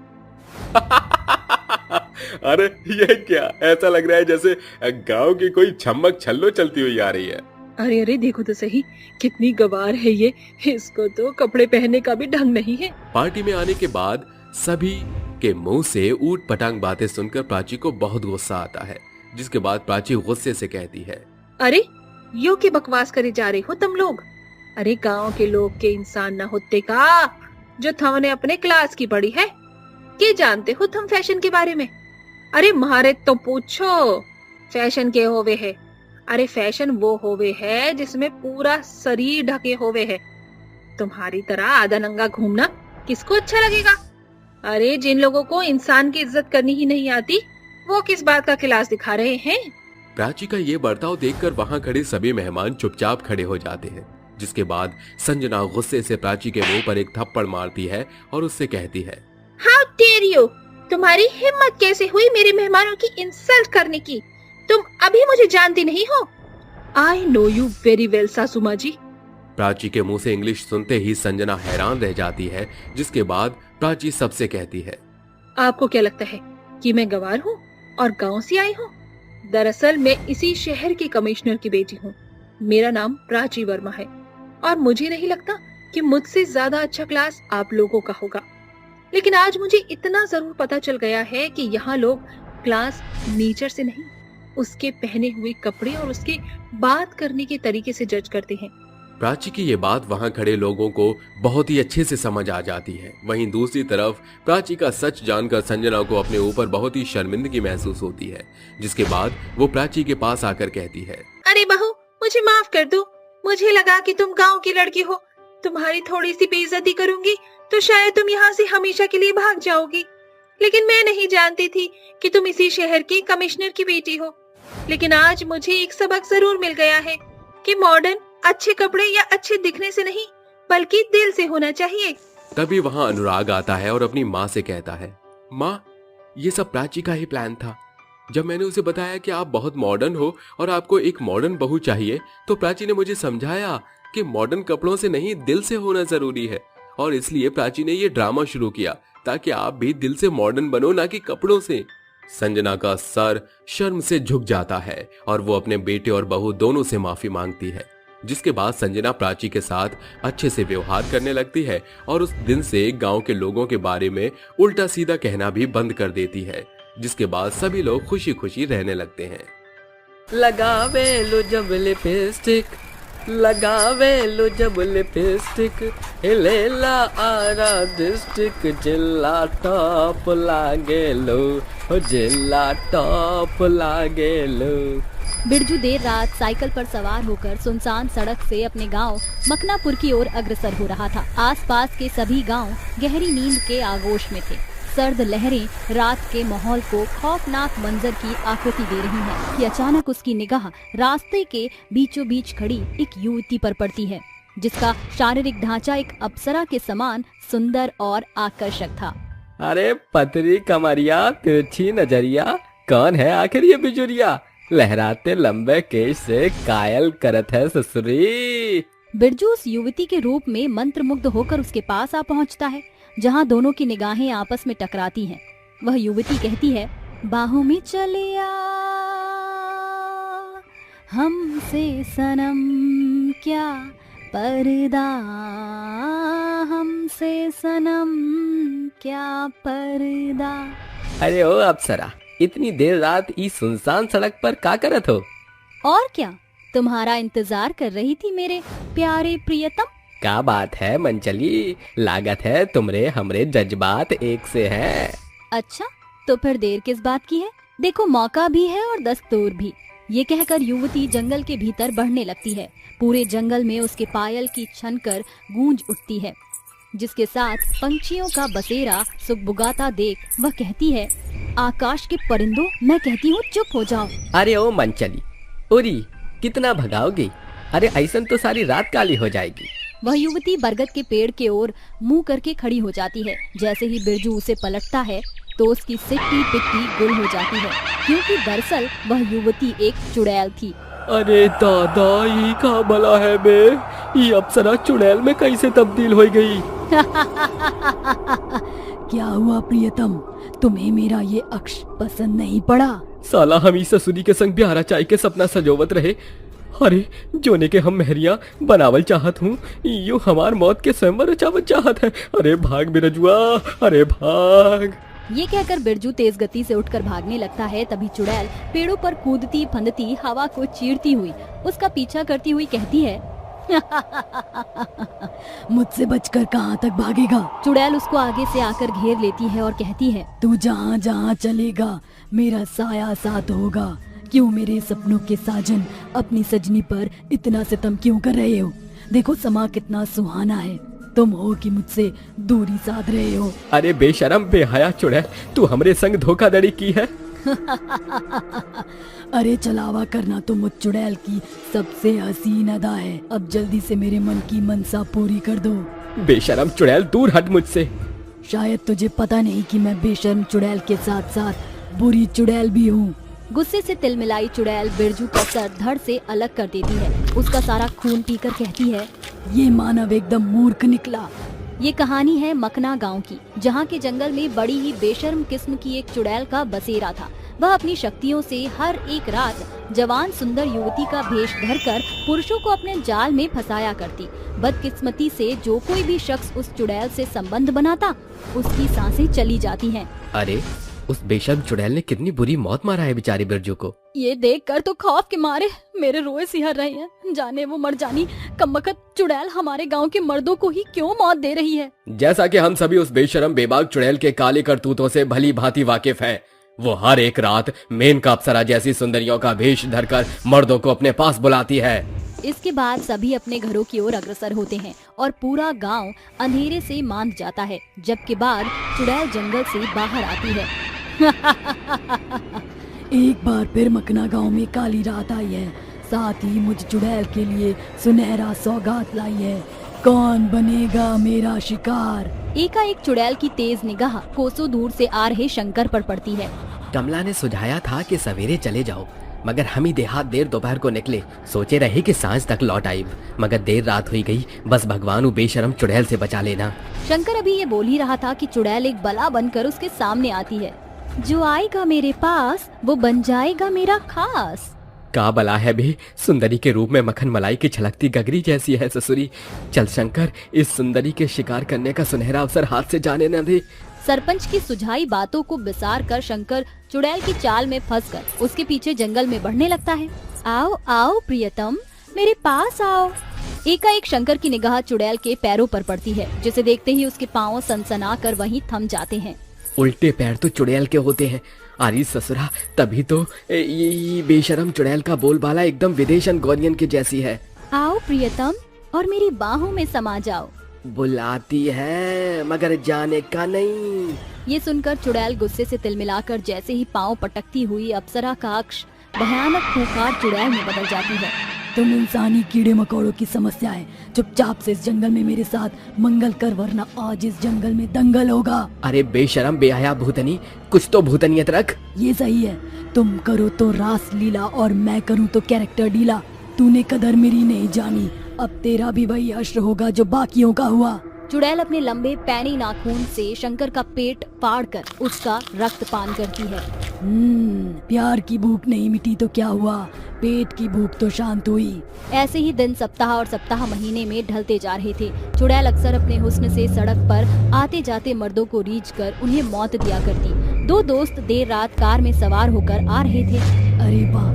S3: अरे ये क्या? ऐसा लग रहा है जैसे गांव की कोई छम्मक छल्लो चलती हुई आ रही है।
S7: अरे अरे देखो तो सही, कितनी गवार है ये। इसको तो कपड़े पहनने का भी ढंग नहीं है।
S3: पार्टी में आने के बाद सभी के मुंह से ऊट पटांग बातें सुनकर प्राची को बहुत गुस्सा आता है, जिसके बाद प्राची गुस्से से कहती है,
S7: अरे यो के बकवास करे जा रहे हो तुम लोग? अरे गांव के लोग के इंसान न होते का, जो तुमने अपने क्लास की पढ़ी है। क्या जानते हो तुम फैशन के बारे में? अरे महारे तो पूछो, फैशन के होवे है? अरे फैशन वो होवे है जिसमें पूरा शरीर ढके होवे है। तुम्हारी तरह आधा नंगा घूमना किसको अच्छा लगेगा? अरे जिन लोगों को इंसान की इज्जत करनी ही नहीं आती, वो किस बात का क्लास दिखा रहे हैं?
S3: प्राची का ये बर्ताव देखकर वहाँ खड़े सभी मेहमान चुपचाप खड़े हो जाते हैं, जिसके बाद संजना गुस्से से प्राची के मुंह पर एक थप्पड़ मारती है और उससे कहती है,
S7: हाउ डेयर यू! तुम्हारी हिम्मत कैसे हुई मेरे मेहमानों की इंसल्ट करने की? तुम अभी मुझे जानती नहीं हो। I know you very well सासू माँ जी।
S3: प्राची के मुंह से इंग्लिश सुनते ही संजना हैरान रह जाती है, जिसके बाद प्राची सबसे कहती है,
S7: आपको क्या लगता है कि मैं गवार हूँ और गांव से आई हूँ? दरअसल मैं इसी शहर के कमिश्नर की बेटी हूँ। मेरा नाम प्राची वर्मा है और मुझे नहीं लगता कि मुझसे ज्यादा अच्छा क्लास आप लोगों का होगा, लेकिन आज मुझे इतना जरूर पता चल गया है कि यहाँ लोग क्लास नेचर से नहीं, उसके पहने हुए कपड़े और उसके बात करने के तरीके से जज करते हैं।
S3: प्राची की ये बात वहां खड़े लोगों को बहुत ही अच्छे से समझ आ जाती है। वहीं दूसरी तरफ प्राची का सच जानकर संजना को अपने ऊपर बहुत ही शर्मिंदगी महसूस होती है, जिसके बाद वो प्राची के पास आकर कहती है,
S7: अरे बहू, मुझे माफ कर दो। मुझे लगा कि तुम गांव की लड़की हो, तुम्हारी थोड़ी सी बेइज्जती करूंगी तो शायद तुम यहाँ से हमेशा के लिए भाग जाओगी, लेकिन मैं नहीं जानती थी कि तुम इसी शहर की कमिश्नर की बेटी हो। लेकिन आज मुझे एक सबक जरूर मिल गया है कि मॉडर्न अच्छे कपड़े या अच्छे दिखने से नहीं, बल्कि दिल से होना चाहिए।
S3: तभी वहां अनुराग आता है और अपनी माँ से कहता है, माँ, ये सब प्राची का ही प्लान था। जब मैंने उसे बताया कि आप बहुत मॉडर्न हो और आपको एक मॉडर्न बहू चाहिए, तो प्राची ने मुझे समझाया कि मॉडर्न कपड़ों से नहीं, दिल से होना जरूरी है, और इसलिए प्राची ने ये ड्रामा शुरू किया ताकि आप भी दिल से मॉडर्न बनो, ना कि कपड़ों से। संजना का सर शर्म से झुक जाता है और वो अपने बेटे और बहू दोनों से माफी मांगती है, जिसके बाद संजना प्राची के साथ अच्छे से व्यवहार करने लगती है और उस दिन से गांव के लोगों के बारे में उल्टा सीधा कहना भी बंद कर देती है, जिसके बाद सभी लोग खुशी खुशी रहने लगते हैं।
S1: लगावे लो जब लिपस्टिक, लगावे लो जब लिपस्टिक, हिलेला आरा डिस्ट्रिक्ट, जिला टॉप लागे लो, जिला टॉप लागे लो।
S6: बिरजू देर रात साइकिल पर सवार होकर सुनसान सड़क से अपने गांव मखनापुर की ओर अग्रसर हो रहा था। आसपास के सभी गांव गहरी नींद के आगोश में थे। सर्द लहरें रात के माहौल को खौफनाक मंजर की आकृति दे रही हैं कि अचानक उसकी निगाह रास्ते के बीचों बीच खड़ी एक युवती पर पड़ती है, जिसका शारीरिक ढांचा एक अप्सरा के समान सुंदर और आकर्षक था।
S1: अरे पतरी कमरिया, तिरछी नजरिया, कौन है आखिर ये बिजुरिया? लहराते लंबे केश से कायल करत है ससुरी।
S6: बिरजू उस युवती के रूप में मंत्रमुग्ध होकर उसके पास आ पहुंचता है, जहां दोनों की निगाहें आपस में टकराती हैं। वह युवती कहती है, बाहों में चलिया हमसे सनम क्या पर्दा, हमसे सनम क्या पर्दा।
S1: अरे ओ अप्सरा, इतनी देर रात इस सुनसान सड़क पर का करत हो?
S6: और क्या, तुम्हारा इंतजार कर रही थी मेरे प्यारे प्रियतम।
S1: क्या बात है मंचली, लागत है तुमरे हमरे जज्बात एक से हैं।
S6: अच्छा, तो फिर देर किस बात की है? देखो, मौका भी है और दस्तूर भी। ये कहकर युवती जंगल के भीतर बढ़ने लगती है। पूरे जंगल में उसके पायल की छनकर गूंज उठती है, जिसके साथ पंछियों का बसेरा सुगबुगाता देख वह कहती है, आकाश के परिंदों, मैं कहती हूँ चुप हो जाओ।
S1: अरे ओ मंचली, उरी कितना भगाओगी? अरे ऐसन तो सारी रात काली हो जाएगी।
S6: वह युवती बरगद के पेड़ के ओर मुंह करके खड़ी हो जाती है। जैसे ही बिरजू उसे पलटता है तो उसकी सिट्टी पिट्टी गुल हो जाती है, क्योंकि दरअसल वह युवती एक चुड़ैल थी।
S1: अरे दादा, ये का भला है बे? ये अप्सरा चुड़ैल में कैसे तब्दील हो गई?
S2: क्या हुआ प्रियतम, तुम्हें मेरा ये अक्ष पसंद नहीं पड़ा?
S1: साला हम ही ससुरी के संग ब्याहरा चाय के सपना सजोवत रहे। अरे जोने के हम मेहरिया बनावल चाहत हूँ, यू हमार मौत के स्वयंवर रचावत चाहत है। अरे भाग बिरजुआ, अरे भाग।
S6: ये कहकर बिरजू तेज गति से उठकर भागने लगता है। तभी चुड़ैल पेड़ों पर कूदती फंदती हवा को चीरती हुई उसका पीछा करती हुई कहती है,
S2: मुझसे बचकर कहाँ तक भागेगा?
S6: चुड़ैल उसको आगे से आकर घेर लेती है और कहती है,
S2: तू जहाँ जहाँ चलेगा मेरा साया साथ होगा। क्यों मेरे सपनों के साजन अपनी सजनी पर इतना सितम क्यों कर रहे हो? देखो समा कितना सुहाना है, तुम हो कि मुझसे दूरी साध रहे हो।
S1: अरे बेशरम बेहया चुड़ैल, तू हमरे संग धोखाधड़ी की है।
S2: अरे चलावा करना तो मुझ चुड़ैल की सबसे हसीन अदा है। अब जल्दी से मेरे मन की मनसा पूरी कर दो।
S1: बेशरम चुड़ैल, दूर हट मुझसे।
S2: शायद तुझे पता नहीं कि मैं बेशर्म चुड़ैल के साथ साथ बुरी चुड़ैल भी हूँ।
S6: गुस्से से तिलमिलाई चुड़ैल बिरजू का सर धड़ से अलग कर देती है। उसका सारा खून पीकर कहती है,
S2: ये मानव एकदम मूर्ख निकला।
S6: ये कहानी है मखना गांव की, जहां के जंगल में बड़ी ही बेशर्म किस्म की एक चुड़ैल का बसेरा था। वह अपनी शक्तियों से हर एक रात जवान सुंदर युवती का भेष धरकर पुरुषों को अपने जाल में फंसाया करती। बदकिस्मती से जो कोई भी शख्स उस चुड़ैल से संबंध बनाता, उसकी सांसें चली जाती हैं।
S1: अरे उस बेशर्म चुड़ैल ने कितनी बुरी मौत मारा है बेचारे बिरजू को।
S6: ये देखकर तो खौफ के मारे मेरे रोए सिहर रहे हैं। जाने वो मर जानी कमबख्त चुड़ैल हमारे गांव के मर्दों को ही क्यों मौत दे रही है।
S1: जैसा कि हम सभी उस बेशर्म बेबाक चुड़ैल के काले करतूतों से भली भांति वाकिफ हैं। वो हर एक रात मेनका अप्सरा जैसी सुंदरियों का भेष धरकर मर्दों को अपने पास बुलाती है।
S6: इसके बाद सभी अपने घरों की ओर अग्रसर होते हैं और पूरा गांव अंधेरे से मांद जाता है। जबकि बाद चुड़ैल जंगल से बाहर आती है।
S8: एक बार फिर मखना गांव में काली रात आई है, साथ ही मुझ चुड़ैल के लिए सुनहरा सौगात लाई है। कौन बनेगा मेरा शिकार?
S6: एकाएक चुड़ैल की तेज निगाह कोसों दूर से आ रहे शंकर पर पड़ती है।
S1: कमला ने सुझाया था कि सवेरे चले जाओ, मगर हम ही देहात देर दोपहर को निकले। सोचे रहे कि सांझ तक लौट आई, मगर देर रात हुई गई। बस भगवान उ बेशरम चुड़ैल से बचा लेना।
S6: शंकर अभी ये बोल ही रहा था कि चुड़ैल एक बला बनकर उसके सामने आती है। जो आएगा मेरे पास वो बन जाएगा मेरा खास।
S1: का बला है भी, सुंदरी के रूप में मक्खन मलाई की छलकती गगरी जैसी है ससुरी। चल शंकर, इस सुंदरी के शिकार करने का सुनहरा अवसर हाथ से जाने न दे।
S6: सरपंच की सुझाई बातों को बिसार कर शंकर चुड़ैल की चाल में फंसकर उसके पीछे जंगल में बढ़ने लगता है। आओ आओ प्रियतम, मेरे पास आओ। एकाएक शंकर की निगाह चुड़ैल के पैरों पर पड़ती है, जिसे देखते ही उसके पांव सनसना कर वहीं थम जाते हैं।
S1: उल्टे पैर तो चुड़ैल के होते हैं। अरे ससुरा, तभी तो ये बेशरम चुड़ैल का बोलबाला एकदम विदेशन गौरियन के जैसी है।
S6: आओ प्रियतम और मेरी बाहों में समा जाओ।
S1: बुलाती है मगर जाने का नहीं।
S6: ये सुनकर चुड़ैल गुस्से से तिलमिलाकर जैसे ही पांव पटकती हुई अप्सरा का अक्ष भयानक खूंखार चुड़ैल में बदल जाती है।
S8: तुम इंसानी कीड़े मकोड़ों की समस्या है। चुपचाप से इस जंगल में मेरे साथ मंगल कर, वरना आज इस जंगल में दंगल होगा।
S1: अरे बेशरम बेहया भूतनी, कुछ तो भूतनियत रख।
S8: ये सही है, तुम करो तो रास लीला और मैं करूँ तो कैरेक्टर डीला। तूने कदर मेरी नहीं जानी, अब तेरा भी वही हश्र होगा जो बाकियों का हुआ।
S6: चुड़ैल अपने लंबे पैनी नाखून से शंकर का पेट फाड़कर उसका रक्त पान करती है।
S8: प्यार की भूख नहीं मिटी तो क्या हुआ, पेट की भूख तो शांत हुई।
S6: ऐसे ही दिन सप्ताह और सप्ताह महीने में ढलते जा रहे थे। चुड़ैल अक्सर अपने हुस्न से सड़क पर आते जाते मर्दों को रीझ कर उन्हें मौत दिया करती। दो दोस्त देर रात कार में सवार होकर आ रहे थे।
S8: अरे वाह,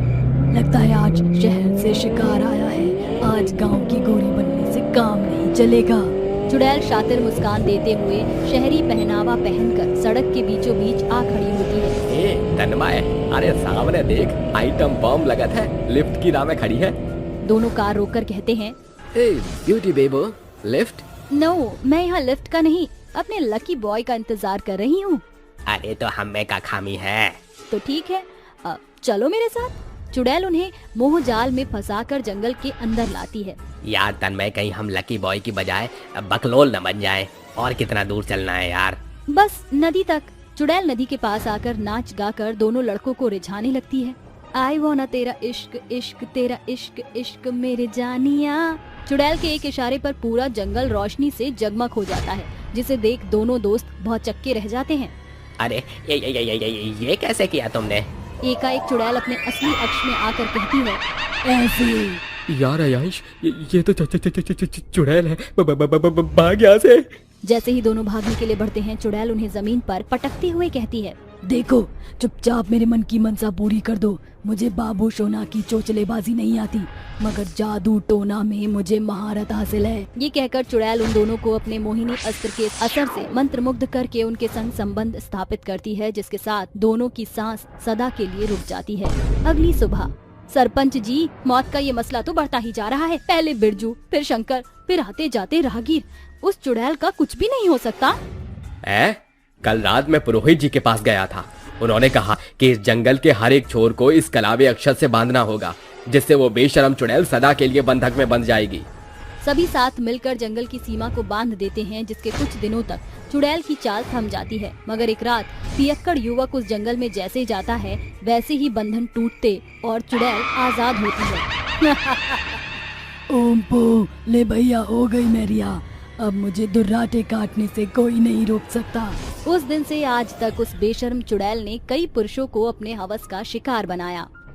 S8: लगता है आज शहर से शिकार आया है। आज गांव की गोरी बनने से काम नहीं चलेगा।
S6: चुड़ैल शातिर मुस्कान देते हुए शहरी पहनावा पहनकर सड़क के बीचों बीच आ खड़ी होती है।
S1: ए तन्मय, अरे सामने देख, आइटम बम लगत है, लिफ्ट की राह में खड़ी है।
S6: दोनों कार रोककर कहते हैं,
S1: ए ब्यूटी बेबो, लिफ्ट?
S6: नो, मैं यहाँ लिफ्ट का नहीं, अपने लकी बॉय का इंतजार कर रही हूँ।
S3: अरे तो हमें का खामी है।
S6: तो ठीक है, चलो मेरे साथ। चुड़ैल उन्हें मोह जाल में फंसाकर जंगल के अंदर लाती है।
S3: यार तन्मय, कहीं हम लकी बॉय की बजाय बकलोल न बन जाए। और कितना दूर चलना है यार?
S6: बस नदी तक। चुड़ैल नदी के पास आकर नाच गाकर दोनों लड़कों को रिझाने लगती है। आई वाना तेरा इश्क इश्क तेरा इश्क इश्क मेरे जानिया। चुड़ैल के एक इशारे पर पूरा जंगल रोशनी से जगमग हो जाता है, जिसे देख दोनों दोस्त बहुत चक्के रह जाते हैं।
S3: अरे ये कैसे किया तुमने?
S6: एकाएक चुड़ैल अपने असली अक्ष में आकर कहती है,
S8: ऐसे
S1: यार आयांश, ये तो चुड़ैल है, भाग यहाँ से।
S6: जैसे ही दोनों भागने के लिए बढ़ते हैं, चुड़ैल उन्हें जमीन पर पटकते हुए कहती है,
S8: देखो, चुपचाप मेरे मन की मनसा पूरी कर दो। मुझे बाबू सोना की चोचलेबाजी नहीं आती, मगर जादू टोना में मुझे महारत हासिल है।
S6: ये कहकर चुड़ैल उन दोनों को अपने मोहिनी अस्त्र के असर से मंत्रमुग्ध करके उनके संग संबंध स्थापित करती है, जिसके साथ दोनों की सांस सदा के लिए रुक जाती है। अगली सुबह, सरपंच जी, मौत का ये मसला तो बढ़ता ही जा रहा है। पहले बिरजू, फिर शंकर, फिर आते जाते राहगीर। उस चुड़ैल का कुछ भी नहीं हो सकता।
S1: कल रात मैं पुरोहित जी के पास गया था। उन्होंने कहा कि इस जंगल के हर एक छोर को इस कलावे अक्षर से बांधना होगा, जिससे वो बेशरम चुड़ैल सदा के लिए बंधक में बंध जाएगी।
S6: सभी साथ मिलकर जंगल की सीमा को बांध देते हैं, जिसके कुछ दिनों तक चुड़ैल की चाल थम जाती है। मगर एक रात पियक्कड़ युवक उस जंगल में जैसे जाता है, वैसे ही बंधन टूटते और चुड़ैल आजाद होती है।
S8: ओम पो ले भैया, हो गई मेरिया। अब मुझे दुर्राटे काटने से कोई नहीं रोक सकता।
S2: उस दिन से आज तक उस बेशर्म चुड़ैल ने कई पुरुषों को अपने हवस का शिकार बनाया।